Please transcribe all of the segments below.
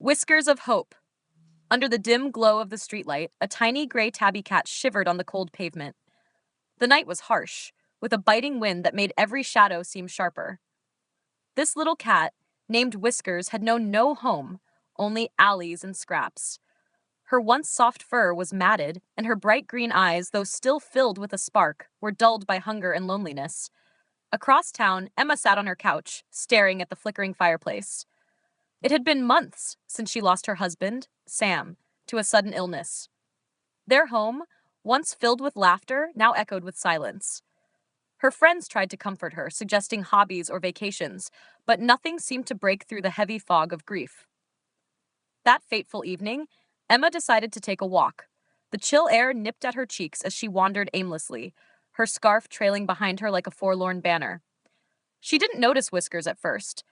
Whiskers of hope. Under the dim glow of the streetlight, a tiny gray tabby cat shivered on the cold pavement. The night was harsh, with a biting wind that made every shadow seem sharper. This little cat, named Whiskers, had known no home, only alleys and scraps. Her once soft fur was matted, and her bright green eyes, though still filled with a spark, were dulled by hunger and loneliness. Across town, Emma sat on her couch, staring at the flickering fireplace. It had been months since she lost her husband, Sam, to a sudden illness. Their home, once filled with laughter, now echoed with silence. Her friends tried to comfort her, suggesting hobbies or vacations, but nothing seemed to break through the heavy fog of grief. That fateful evening, Emma decided to take a walk. The chill air nipped at her cheeks as she wandered aimlessly, her scarf trailing behind her like a forlorn banner. She didn't notice Whiskers at first,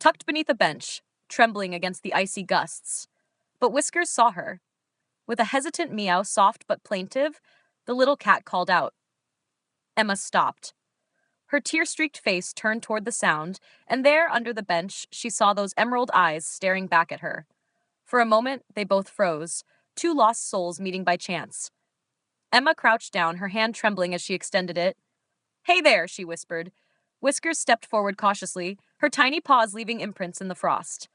tucked beneath a bench, trembling against the icy gusts. But Whiskers saw her. With a hesitant meow, soft but plaintive, the little cat called out. Emma stopped. Her tear-streaked face turned toward the sound, and there, under the bench, she saw those emerald eyes staring back at her. For a moment, they both froze, two lost souls meeting by chance. Emma crouched down, her hand trembling as she extended it. "Hey there," she whispered. Whiskers stepped forward cautiously, her tiny paws leaving imprints in the frost.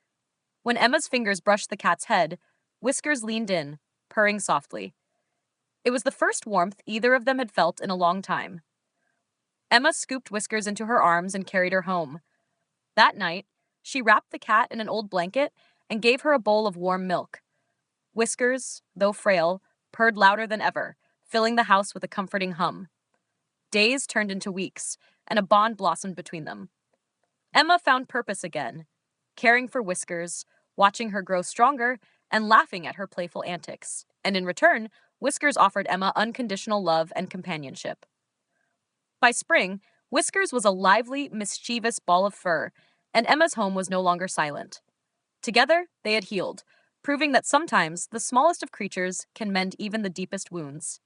When Emma's fingers brushed the cat's head, Whiskers leaned in, purring softly. It was the first warmth either of them had felt in a long time. Emma scooped Whiskers into her arms and carried her home. That night, she wrapped the cat in an old blanket and gave her a bowl of warm milk. Whiskers, though frail, purred louder than ever, filling the house with a comforting hum. Days turned into weeks, and a bond blossomed between them. Emma found purpose again, caring for Whiskers, watching her grow stronger, and laughing at her playful antics. And in return, Whiskers offered Emma unconditional love and companionship. By spring, Whiskers was a lively, mischievous ball of fur, and Emma's home was no longer silent. Together, they had healed, proving that sometimes the smallest of creatures can mend even the deepest wounds.